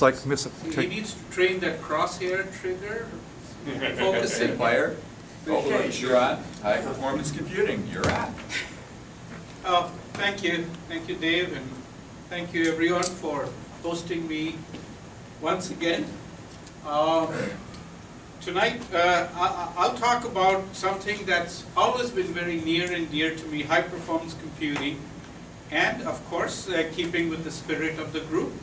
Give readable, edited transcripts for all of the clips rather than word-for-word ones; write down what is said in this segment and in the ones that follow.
Looks like Miss. He needs to train that crosshair trigger, focusing. Fire. Oh, you're on. High performance computing, you're on. Oh, thank you, Dave, and thank you everyone for hosting me once again. Tonight, I'll talk about something that's always been very near and dear to me, high performance computing, and of course, keeping with the spirit of the group,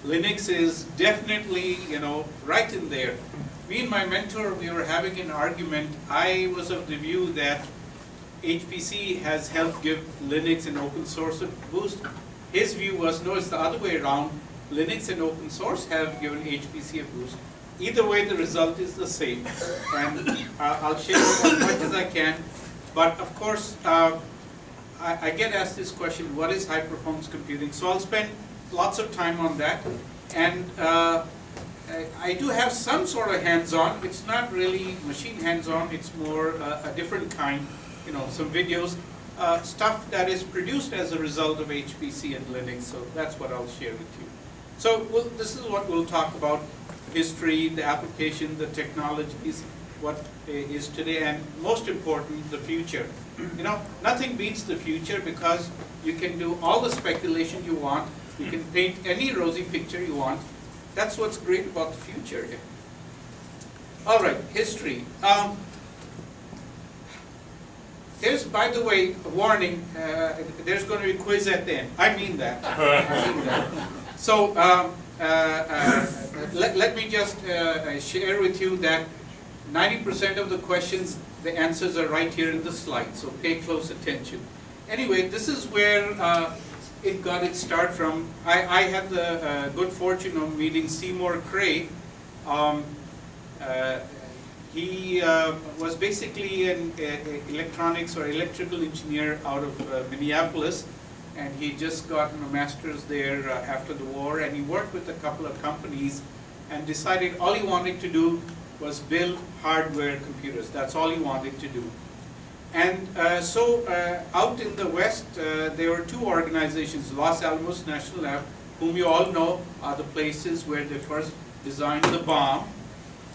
Linux is definitely, right in there. Me and my mentor, we were having an argument. I was of the view that HPC has helped give Linux and open source a boost. His view was, no, it's the other way around. Linux and open source have given HPC a boost. Either way, the result is the same. And I'll share as much as I can. But of course, I get asked this question, what is high performance computing? So I'll spend lots of time on that. And I do have some sort of hands-on. It's not really machine hands-on. It's more a different kind, some videos, stuff that is produced as a result of HPC and Linux. So that's what I'll share with you. So this is what we'll talk about: history, the application, the technologies, what is today, and most important, the future. Nothing beats the future because you can do all the speculation you want. You can paint any rosy picture you want. That's what's great about the future. All right, history. There's, by the way, a warning. There's going to be a quiz at the end. I mean that. So let me just share with you that 90% of the questions, the answers are right here in the slide. So pay close attention. Anyway, this is where it got its start from. I had the good fortune of meeting Seymour Cray. He was basically an electronics or electrical engineer out of Minneapolis, and he just gotten a master's there after the war, and he worked with a couple of companies and decided all he wanted to do was build hardware computers. That's all he wanted to do. And so out in the West, there were two organizations, Los Alamos National Lab, whom you all know are the places where they first designed the bomb,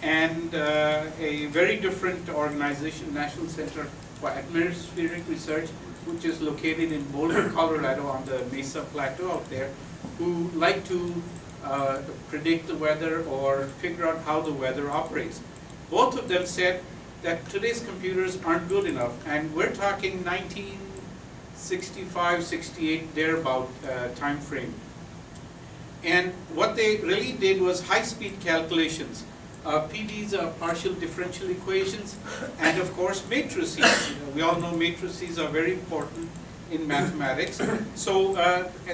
and a very different organization, National Center for Atmospheric Research, which is located in Boulder, Colorado, on the Mesa Plateau out there, who like to predict the weather or figure out how the weather operates. Both of them said that today's computers aren't good enough, and we're talking 1965, 68, thereabout time frame. And what they really did was high-speed calculations. PDs are partial differential equations, and of course matrices. We all know matrices are very important in mathematics. So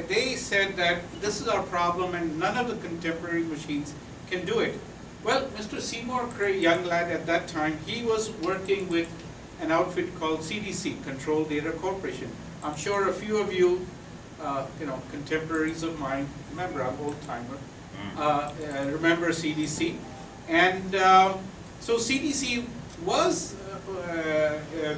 they said that this is our problem and none of the contemporary machines can do it. Well, Mr. Seymour Cray, young lad at that time, he was working with an outfit called CDC, Control Data Corporation. I'm sure a few of you, contemporaries of mine, remember I'm old-timer, remember CDC. And so CDC was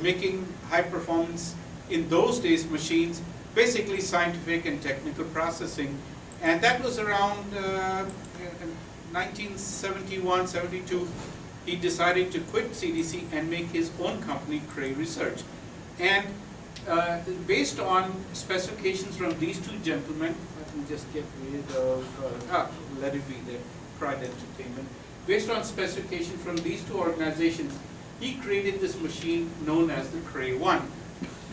making high performance in those days machines, basically scientific and technical processing. And that was around 1971, 72. He decided to quit CDC and make his own company, Cray Research. And based on specifications from these two gentlemen, let me just get rid of, let it be there, Pride Entertainment. Based on specification from these two organizations, he created this machine known as the Cray 1.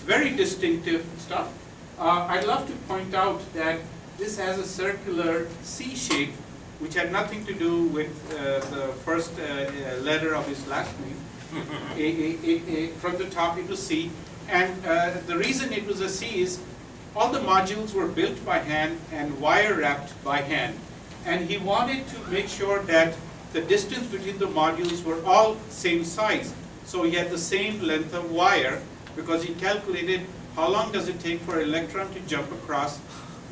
Very distinctive stuff. I'd love to point out that this has a circular C shape, which had nothing to do with the first letter of his last name. From the top it was C. And the reason it was a C is all the modules were built by hand and wire wrapped by hand. And he wanted to make sure that the distance between the modules were all same size. So he had the same length of wire, because he calculated how long does it take for an electron to jump across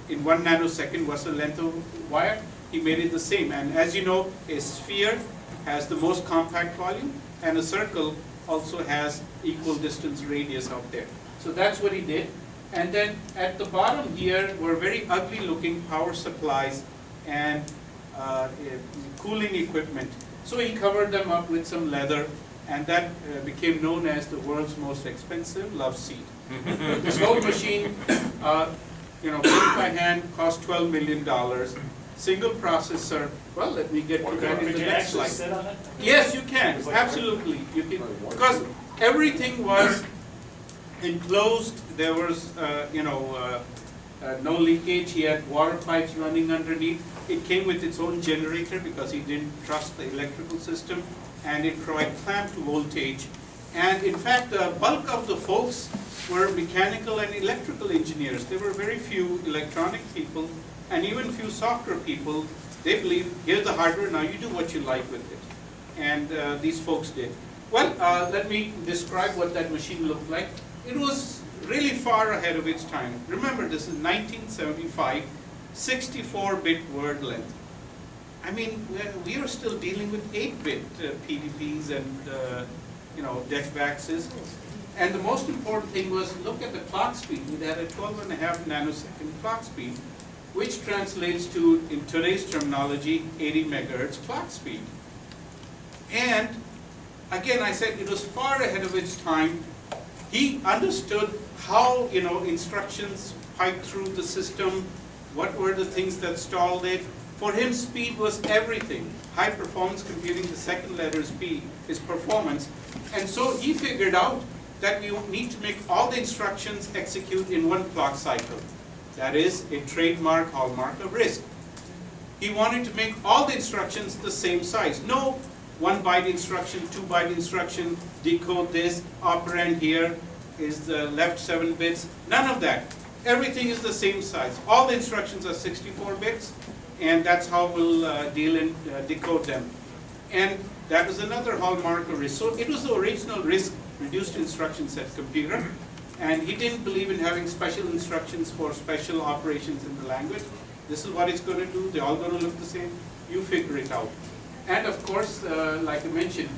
in 1 nanosecond, what's the length of wire. He made it the same. And as you know, a sphere has the most compact volume, and a circle also has equal distance radius out there. So that's what he did. And then at the bottom here were very ugly looking power supplies and cooling equipment. So he covered them up with some leather, and that became known as the world's most expensive love seat. This whole machine, built by hand, cost $12 million. Single processor. Well, let me get to that in the next slide. Sit on it? Yes, you can, absolutely. You can, because everything was enclosed. There was, no leakage. He had water pipes running underneath. It came with its own generator because he didn't trust the electrical system, and it provided clamped voltage. And in fact, the bulk of the folks were mechanical and electrical engineers. There were very few electronic people, and even few software people. They believe, here's the hardware, now you do what you like with it. And these folks did. Well, let me describe what that machine looked like. It was really far ahead of its time. Remember, this is 1975, 64-bit word length. I mean, we are still dealing with 8-bit PDPs and DECVAXs. And the most important thing was, look at the clock speed. It had a 12.5 nanosecond clock speed, which translates to, in today's terminology, 80 megahertz clock speed. And again, I said it was far ahead of its time. He understood how, instructions piped through the system, what were the things that stalled it. For him, speed was everything. High performance computing, the second letter is P, is performance. And so he figured out that you need to make all the instructions execute in one clock cycle. That is a trademark hallmark of RISC. He wanted to make all the instructions the same size. No 1-byte instruction, 2-byte instruction, decode this, operand here is the left 7 bits. None of that. Everything is the same size. All the instructions are 64 bits, and that's how we'll deal and decode them. And that was another hallmark of RISC. So it was the original RISC, reduced instruction set computer. And he didn't believe in having special instructions for special operations in the language. This is what it's going to do. They're all going to look the same. You figure it out. And of course, like I mentioned,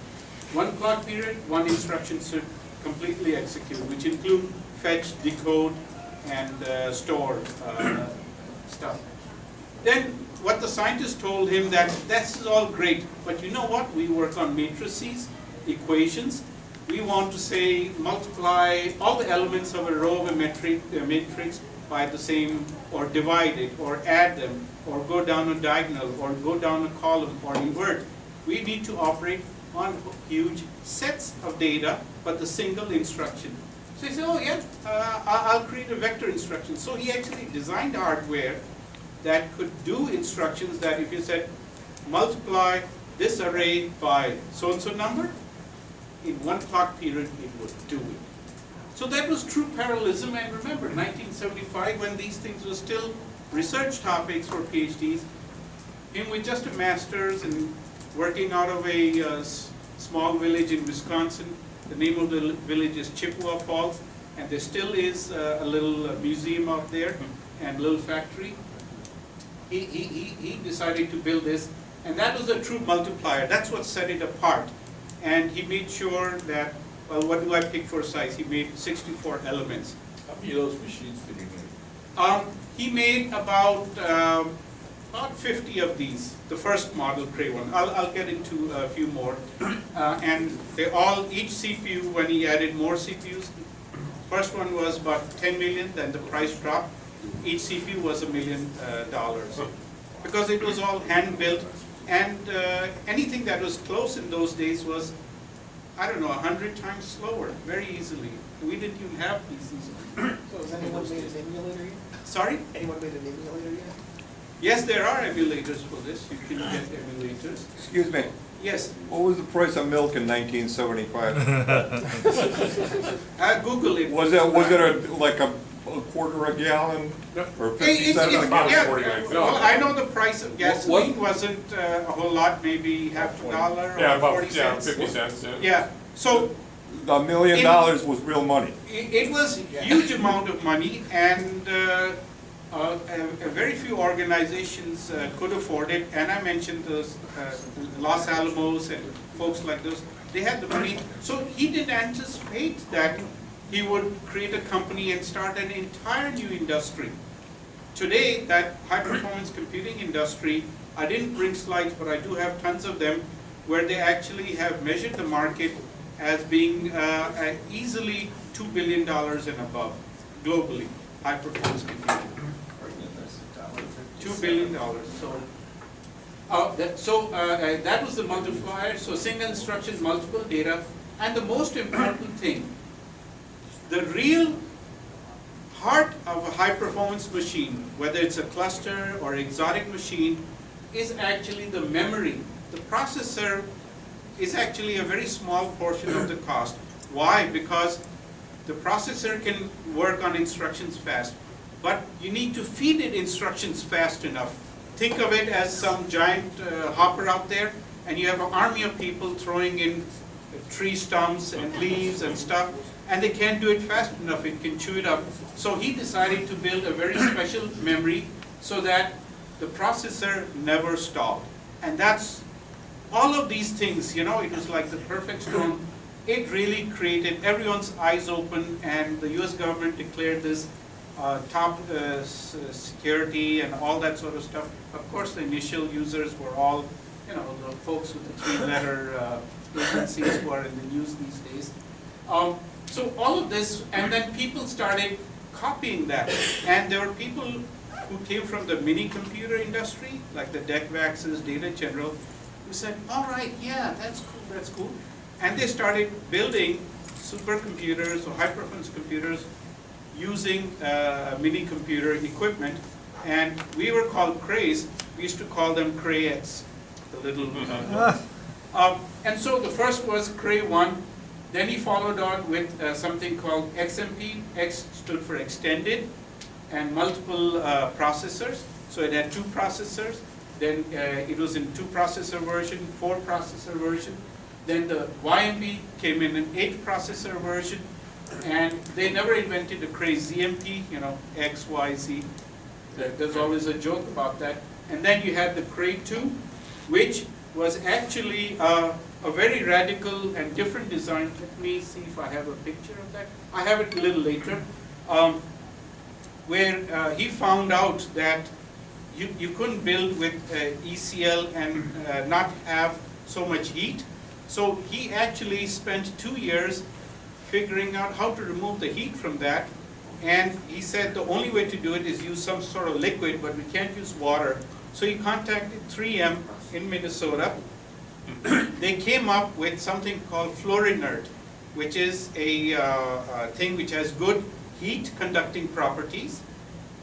one clock period, one instruction should completely execute, which include fetch, decode, and store stuff. Then what the scientists told him that this is all great, but you know what? We work on matrices, equations. We want to say multiply all the elements of a row of a matrix by the same, or divide it, or add them, or go down a diagonal, or go down a column, or invert. We need to operate on huge sets of data, but the single instruction. So he said, oh yeah, I'll create a vector instruction. So he actually designed hardware that could do instructions that if you said, multiply this array by so-and-so number, in one clock period, it would do it. So that was true parallelism, and remember, 1975, when these things were still research topics for PhDs, him with just a master's and working out of a small village in Wisconsin. The name of the village is Chippewa Falls, and there still is a little museum out there and little factory. He decided to build this, and that was a true multiplier. That's what set it apart. And he made sure that, well, what do I pick for size? He made 64 elements. How many of those machines did he make? He made about 50 of these, the first model Cray one. I'll get into a few more. And they all, each CPU, when he added more CPUs, first one was about 10 million, then the price dropped. Each CPU was $1 million. Because it was all hand-built, and anything that was close in those days was, I don't know, 100 times slower, very easily. We didn't even have PCs. So has anyone made an emulator yet? Sorry? Anyone made an emulator yet? Yes, there are emulators for this. You can get emulators. Excuse me, Yes, what was the price of milk in 1975? Google it. Was it like a quarter a gallon or 50 It's, cents a yeah, gallon? 49 well, I know the price of gasoline wasn't a whole lot, maybe half a dollar Yeah, or about 40 cents. 50 cents. Yeah, so $1 million was real money. it was a huge amount of money, and very few organizations could afford it. And I mentioned those Los Alamos and folks like those. They had the money, so he didn't anticipate that he would create a company and start an entire new industry. today, that high-performance computing industry, I didn't bring slides, but I do have tons of them, where they actually have measured the market as being easily $2 billion and above, globally, high-performance computing. $2 billion, that was the multiplier, so single instruction, multiple data, and the most important thing, the real heart of a high-performance machine, whether it's a cluster or exotic machine, is actually the memory. The processor is actually a very small portion of the cost. Why? Because the processor can work on instructions fast, but you need to feed it instructions fast enough. Think of it as some giant hopper out there, and you have an army of people throwing in tree stumps and leaves and stuff, and they can't do it fast enough, it can chew it up. So he decided to build a very special memory so that the processor never stopped. And that's all of these things, it was like the perfect storm. It really created everyone's eyes open, and the US government declared this top security and all that sort of stuff. Of course, the initial users were all, the folks with the three-letter agencies who are in the news these days. So all of this, and then people started copying that. And there were people who came from the mini computer industry, like the DECVAXes, Data General, who said, all right, yeah, that's cool. And they started building supercomputers or high-performance computers using mini computer equipment. And we were called Crays. We used to call them Cray-X, the little. And so the first was Cray 1. Then he followed on with something called XMP. X stood for extended, and multiple processors. So it had 2 processors. Then it was in 2 processor version, 4 processor version. Then the YMP came in an 8 processor version. And they never invented the Cray ZMP, X, Y, Z. There's always a joke about that. And then you had the Cray 2, which was actually a very radical and different design. Let me see if I have a picture of that. I have it a little later, where he found out that you couldn't build with ECL and not have so much heat. So he actually spent 2 years figuring out how to remove the heat from that. And he said the only way to do it is use some sort of liquid, but we can't use water. So he contacted 3M in Minnesota. They came up with something called Fluorinert, which is a thing which has good heat conducting properties,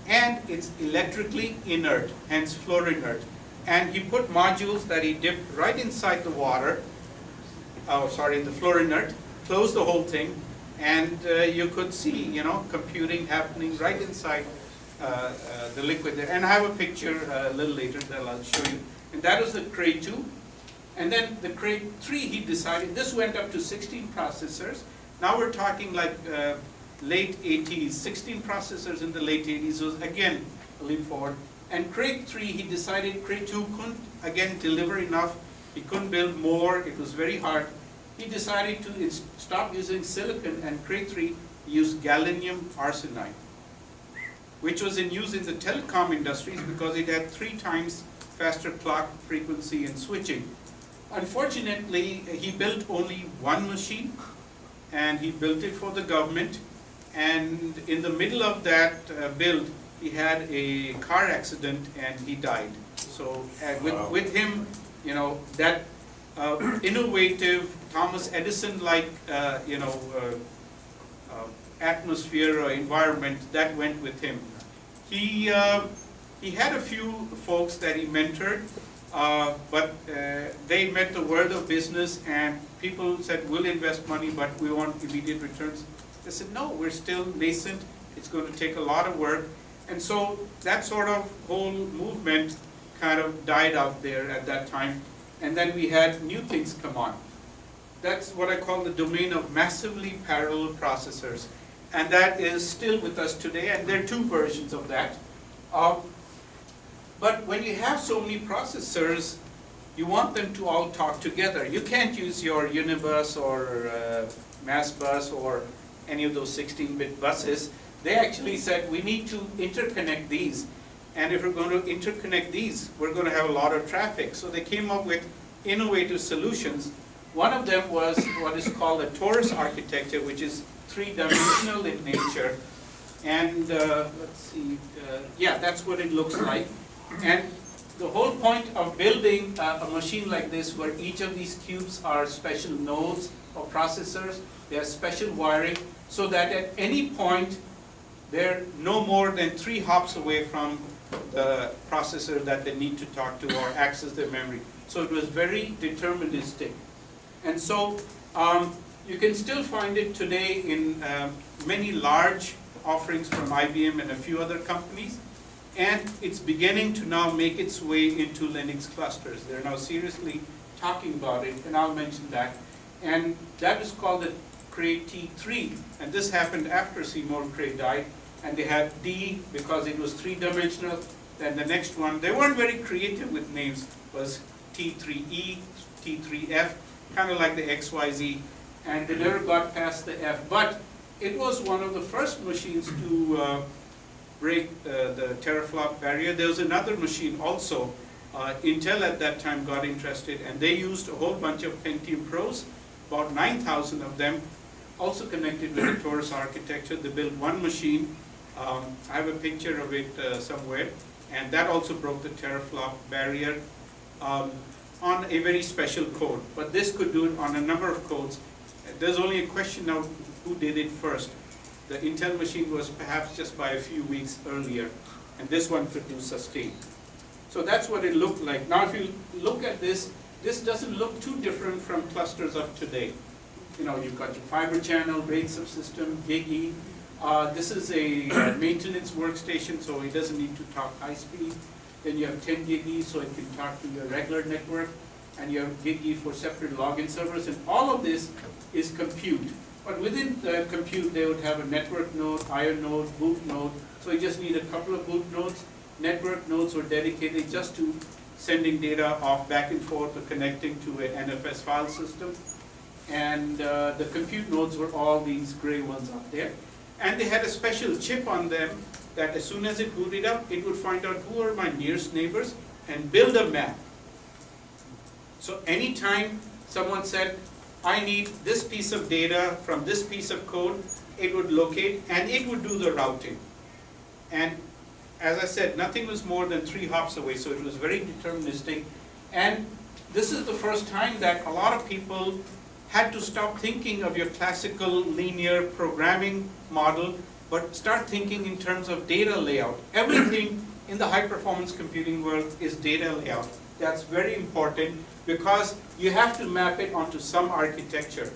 and it's electrically inert, hence Fluorinert. And he put modules that he dipped right inside the water, the Fluorinert, closed the whole thing, and you could see, computing happening right inside the liquid there. And I have a picture a little later that I'll show you. And that was the Cray 2. And then the Cray 3, he decided, this went up to 16 processors. Now we're talking like late 80s, 16 processors in the late 80s was again a leap forward. And Cray 3, he decided Cray 2 couldn't, again, deliver enough. He couldn't build more, it was very hard. He decided to stop using silicon, and Cray 3 used gallium arsenide, which was in use in the telecom industries because it had 3 times faster clock frequency and switching. Unfortunately, he built only 1 machine, and he built it for the government. And in the middle of that build, he had a car accident and he died. So with him, that innovative Thomas Edison-like, atmosphere or environment that went with him. He had a few folks that he mentored, but they met the world of business, and people said, we'll invest money, but we want immediate returns. They said, no, we're still nascent. It's going to take a lot of work. And so that sort of whole movement kind of died out there at that time. And then we had new things come on. That's what I call the domain of massively parallel processors. And that is still with us today, and there are 2 versions of that. But when you have so many processors, you want them to all talk together. You can't use your Unibus or MassBus or any of those 16-bit buses. They actually said we need to interconnect these. And if we're going to interconnect these, we're going to have a lot of traffic. So they came up with innovative solutions. One of them was what is called a torus architecture, which is three-dimensional in nature. And let's see, yeah, that's what it looks like. And the whole point of building a machine like this, where each of these cubes are special nodes or processors, they have special wiring, so that at any point, they're no more than 3 hops away from the processor that they need to talk to or access their memory. So it was very deterministic. And so you can still find it today in many large offerings from IBM and a few other companies. And it's beginning to now make its way into Linux clusters. They're now seriously talking about it, and I'll mention that. And that is called the Cray T3. And this happened after Seymour Cray died. And they had D because it was 3-dimensional. Then the next one, they weren't very creative with names, was T3E, T3F, kind of like the XYZ. And they never got past the F. But it was one of the first machines to break the teraflop barrier. There was another machine also. Intel at that time got interested, and they used a whole bunch of Pentium Pros, about 9,000 of them, also connected with the torus architecture. They built one machine. I have a picture of it somewhere, and that also broke the teraflop barrier on a very special code. But this could do it on a number of codes. There's only a question now who did it first. The Intel machine was perhaps just by a few weeks earlier, and this one could do sustain. So that's what it looked like. Now if you look at this, this doesn't look too different from clusters of today. You know, you've got your fiber channel, RAID subsystem, GigE. This is a maintenance workstation, so it doesn't need to talk high speed. Then you have 10 GigE, so it can talk to your regular network. And you have GigE for separate login servers, and all of this is compute. But within the compute, they would have a network node, IO node, boot node. So you just need a couple of boot nodes. Network nodes were dedicated just to sending data off back and forth or connecting to an NFS file system. And the compute nodes were all these gray ones up there. And they had a special chip on them that as soon as it booted up, it would find out who are my nearest neighbors and build a map. So anytime someone said, I need this piece of data from this piece of code, it would locate and it would do the routing. And as I said, nothing was more than 3 hops away, so it was very deterministic. And this is the first time that a lot of people had to stop thinking of your classical linear programming model, but start thinking in terms of data layout. Everything in the high-performance computing world is data layout. That's very important because you have to map it onto some architecture.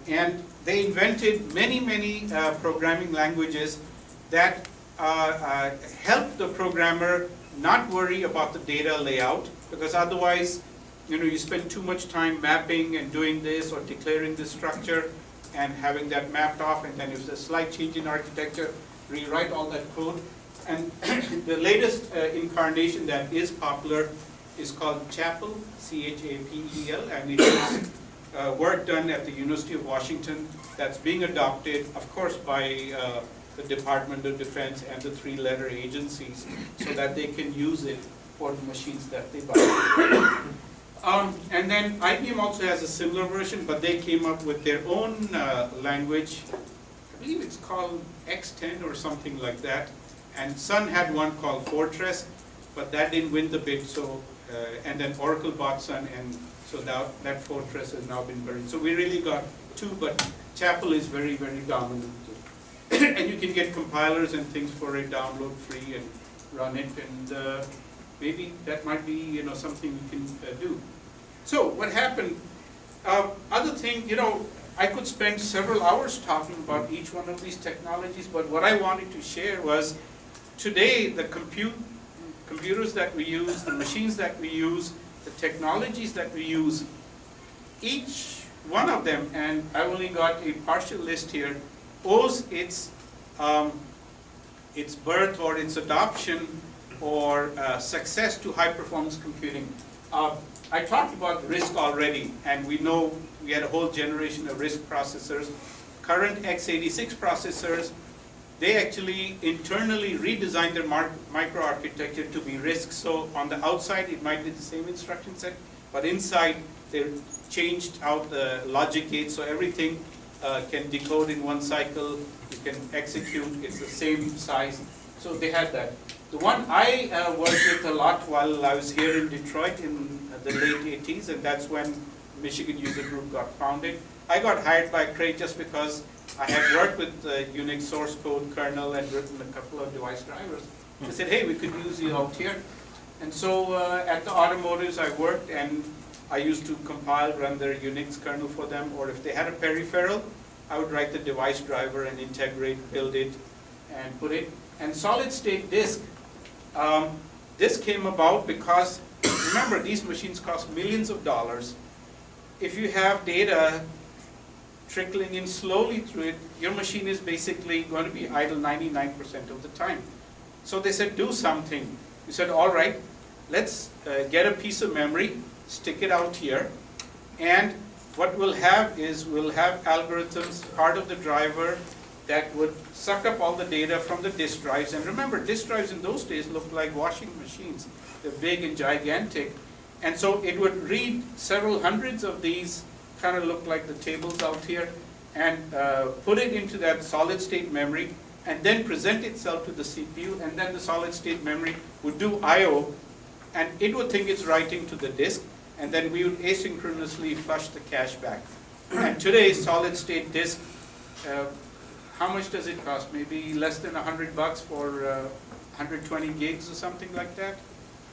And they invented many programming languages that help the programmer not worry about the data layout, because otherwise, you know, you spend too much time mapping and doing this or declaring this structure and having that mapped off, and then if there's a slight change in architecture, rewrite all that code. And the latest incarnation that is popular is called Chapel, C-H-A-P-E-L, and it is work done at the University of Washington that's being adopted, of course, by the Department of Defense and the 3-letter agencies, so that they can use it for the machines that they buy. And then IBM also has a similar version, but they came up with their own language. I believe it's called X10 or something like that. And Sun had one called Fortress, but that didn't win the bid. So, and then Oracle bought Sun, and so that Fortress has now been buried. So we really got 2, but Chapel is very dominant. And you can get compilers and things for it, download free and run it, and maybe that might be, you know, something we can do. So what happened? Other thing, you know, I could spend several hours talking about each one of these technologies, but what I wanted to share was today the computers that we use, the machines that we use, the technologies that we use, each one of them, and I only got a partial list here, owes its birth or its adoption or success to high-performance computing. I talked about RISC already, and we know we had a whole generation of RISC processors. Current x86 processors they actually internally redesigned their microarchitecture to be RISC. So on the outside, it might be the same instruction set, but inside, they changed out the logic gate, so everything can decode in one cycle, you can execute, it's the same size. So they had that. The one I worked with a lot while I was here in Detroit in the late 80s, and that's when Michigan User Group got founded. I got hired by Cray just because I had worked with Unix source code kernel and written a couple of device drivers. They said, hey, we could use you out here. And so at the automotives I worked, and I used to compile, run their Unix kernel for them, or if they had a peripheral, I would write the device driver and integrate, build it, and put it. And solid state disk, this came about because, remember, these machines cost millions of dollars. If you have data trickling in slowly through it, your machine is basically going to be idle 99% of the time. So they said, do something. We said, all right, let's get a piece of memory, stick it out here, and what we'll have is we'll have algorithms, part of the driver, that would suck up all the data from the disk drives. And remember, disk drives in those days looked like washing machines. They're big and gigantic. And so it would read several hundreds of these, kind of look like the tables out here, and put it into that solid state memory, and then present itself to the CPU, and then the solid state memory would do I/O, and it would think it's writing to the disk, and then we would asynchronously flush the cache back. And today, solid state disk, how much does it cost? Maybe less than $100 for 120 gigs or something like that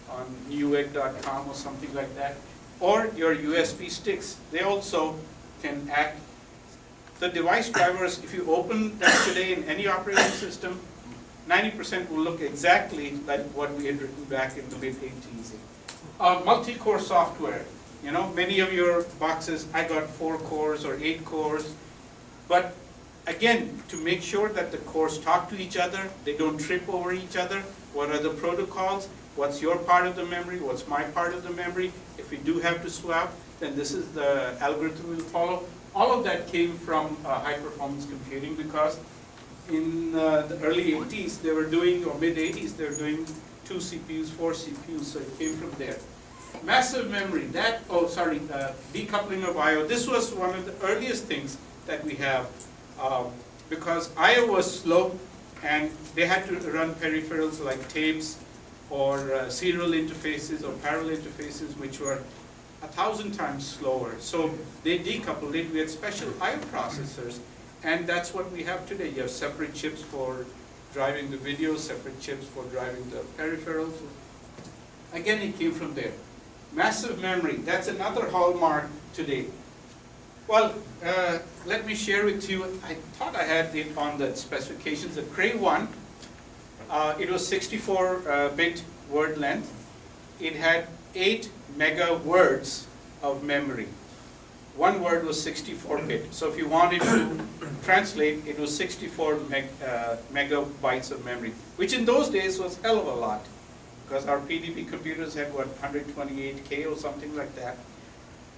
on newegg.com or something like that. Or your USB sticks, they also can act. The device drivers, if you open them today in any operating system, 90% will look exactly like what we had written back in the mid-80s. Multi-core software, you know, many of your boxes, I got 4 cores or 8 cores, but again, to make sure that the cores talk to each other, they don't trip over each other, what are the protocols, what's your part of the memory, what's my part of the memory, if we do have to swap, then this is the algorithm we'll follow. All of that came from high-performance computing, because in the early 80s, they were doing, or mid-80s, they were doing 2 CPUs, 4 CPUs, so it came from there. Massive memory, decoupling of I/O. This was one of the earliest things that we have, because I/O was slow, and they had to run peripherals like tapes, or serial interfaces, or parallel interfaces, which were 1,000 times slower. So they decoupled it. We had special I/O processors, and that's what we have today. You have separate chips for driving the video, separate chips for driving the peripherals. Again, it came from there. Massive memory, that's another hallmark today. Well, let me share with you, I thought I had it on the specifications. The Cray 1, it was 64-bit word length. It had 8 mega words of memory. One word was 64-bit. So if you wanted to translate, it was 64 megabytes of memory, which in those days was hell of a lot, because our PDP computers had, what, 128K or something like that.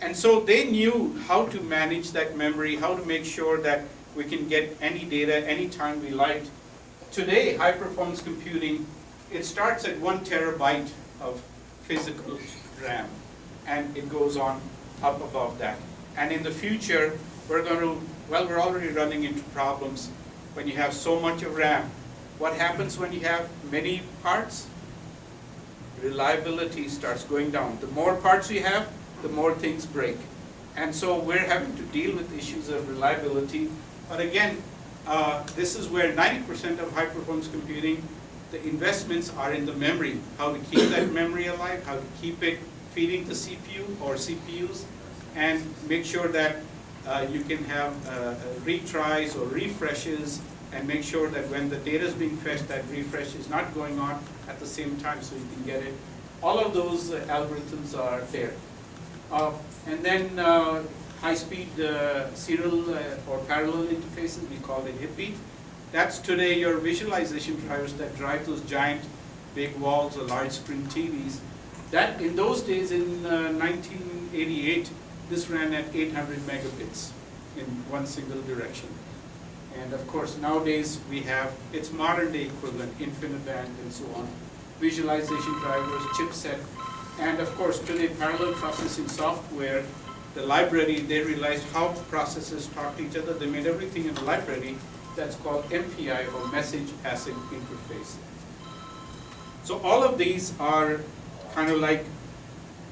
And so they knew how to manage that memory, how to make sure that we can get any data anytime we liked. Today, high-performance computing, it starts at 1 terabyte of physical RAM, and it goes on up above that. And in the future, we're already running into problems when you have so much of RAM. What happens when you have many parts? Reliability starts going down. The more parts you have, the more things break. And so we're having to deal with issues of reliability. But again, this is where 90% of high-performance computing, the investments are in the memory. How to keep that memory alive, how to keep it feeding the CPU or CPUs, and make sure that you can have retries or refreshes, and make sure that when the data is being fetched, that refresh is not going on at the same time, so you can get it. All of those algorithms are there. And then high-speed serial or parallel interfaces, we call it HIPI. That's today your visualization drivers that drive those giant big walls or large screen TVs. That in those days, in 1988, this ran at 800 megabits in one single direction. And of course, nowadays we have its modern day equivalent, InfiniBand and so on, visualization drivers, chipset, and of course today parallel processing software, the library, they realized how processors talk to each other. They made everything in the library that's called MPI, or Message Passing Interface. So all of these are kind of like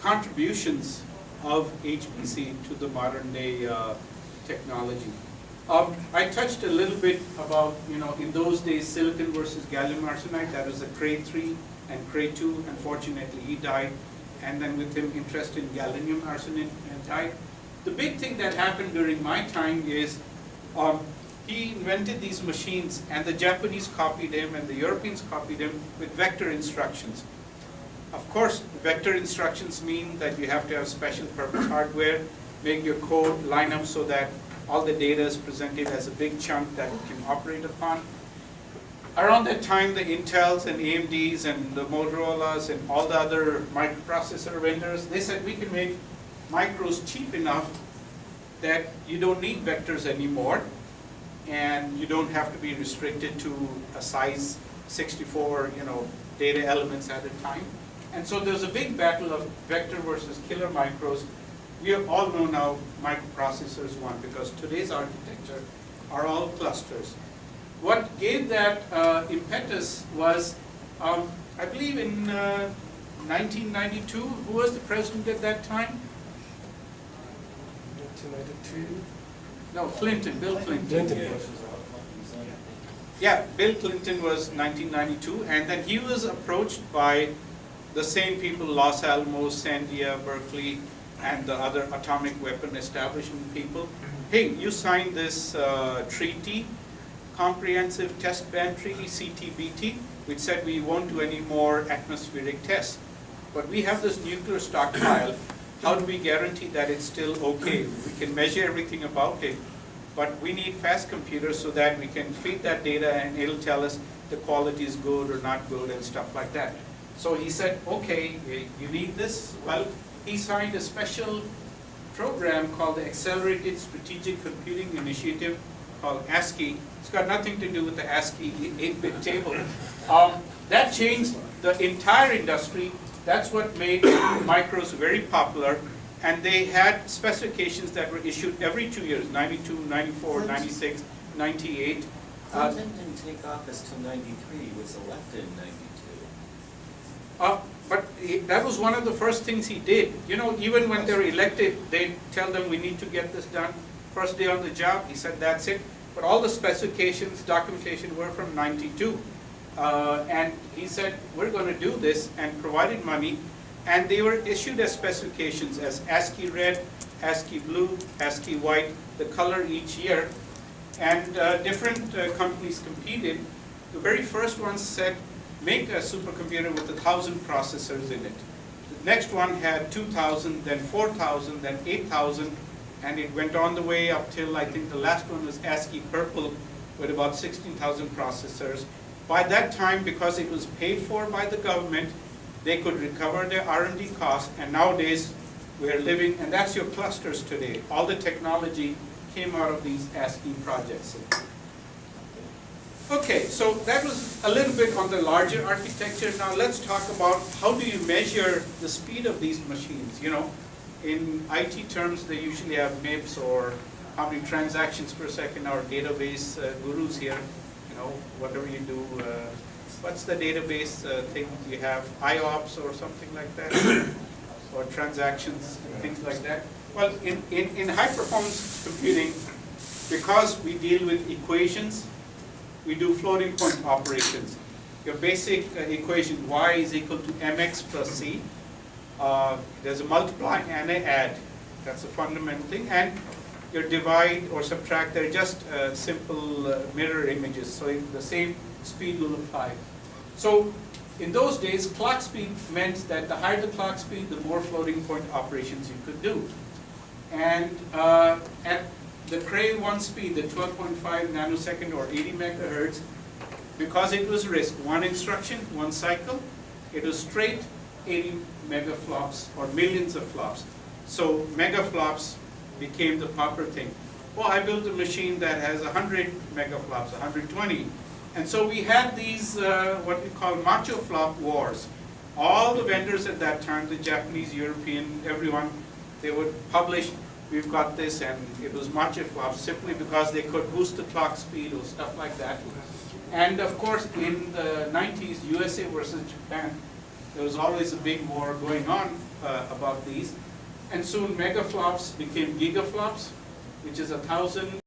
contributions of HPC to the modern day technology. I touched a little bit about, in those days, silicon versus gallium arsenide. That was the Cray 3 and Cray 2. Unfortunately, he died. And then with him, interest in gallium arsenide died. The big thing that happened during my time is he invented these machines, and the Japanese copied him and the Europeans copied him with vector instructions. Of course, vector instructions mean that you have to have special purpose hardware, make your code line up so that all the data is presented as a big chunk that you can operate upon. Around that time, the Intels and AMDs and the Motorola's and all the other microprocessor vendors, they said we can make micros cheap enough that you don't need vectors anymore, and you don't have to be restricted to a size 64, data elements at a time. And so there's a big battle of vector versus killer micros. We all know now microprocessors won, because today's architecture are all clusters. What gave that impetus was, I believe in 1992, who was the president at that time? 1992. No, Clinton, Bill Clinton. Clinton. Yeah, Bill Clinton was 1992, and then he was approached by the same people, Los Alamos, Sandia, Berkeley, and the other atomic weapon establishment people. Hey, you signed this treaty, Comprehensive Test Ban Treaty, CTBT, which said we won't do any more atmospheric tests. But we have this nuclear stockpile. How do we guarantee that it's still okay? We can measure everything about it, but we need fast computers so that we can feed that data and it'll tell us the quality is good or not good and stuff like that. So he said, okay, you need this? Well, he signed a special program called the Accelerated Strategic Computing Initiative, called ASCII. It's got nothing to do with the ASCII 8-bit table. That changed the entire industry. That's what made micros very popular. And they had specifications that were issued every 2 years, 92, 94, 96, 98. Clinton didn't take office till 93, he was elected in 92. But that was one of the first things he did. Even when they're elected, they tell them we need to get this done. First day on the job, he said that's it. But all the specifications, documentation were from 92. And he said, we're going to do this, and provided money. And they were issued as specifications as ASCII red, ASCII blue, ASCII white, the color each year. And different companies competed. The very first one said, make a supercomputer with 1,000 processors in it. The next one had 2,000, then 4,000, then 8,000, and it went on the way up till, I think the last one was ASCII purple with about 16,000 processors. By that time, because it was paid for by the government, they could recover their R&D costs, and nowadays we're living, and that's your clusters today. All the technology came out of these ASCII projects. Okay, so that was a little bit on the larger architecture. Now let's talk about how do you measure the speed of these machines. In IT terms, they usually have MIPS, or how many transactions per second. Our database gurus here, whatever you do, what's the database thing you have, IOPS or something like that, or transactions and things like that. Well, in high performance computing, because we deal with equations, we do floating point operations. Your basic equation, y is equal to mx plus c. There's a multiply and an add. That's a fundamental thing. And your divide or subtract, they're just simple mirror images. So the same speed will apply. So in those days, clock speed meant that the higher the clock speed, the more floating point operations you could do. And at the Cray 1 speed, the 12.5 nanosecond or 80 megahertz, because it was RISC, one instruction, one cycle, it was straight 80 megaflops or millions of flops. So megaflops became the proper thing. well, I built a machine that has 100 megaflops, 120. And so we had these, what we call macho flop wars. All the vendors at that time, the Japanese, European, everyone, they would publish, we've got this, and it was macho flops simply because they could boost the clock speed or stuff like that. And of course, in the 90s, USA versus Japan, there was always a big war going on about these. And soon megaflops became gigaflops, which is 1,000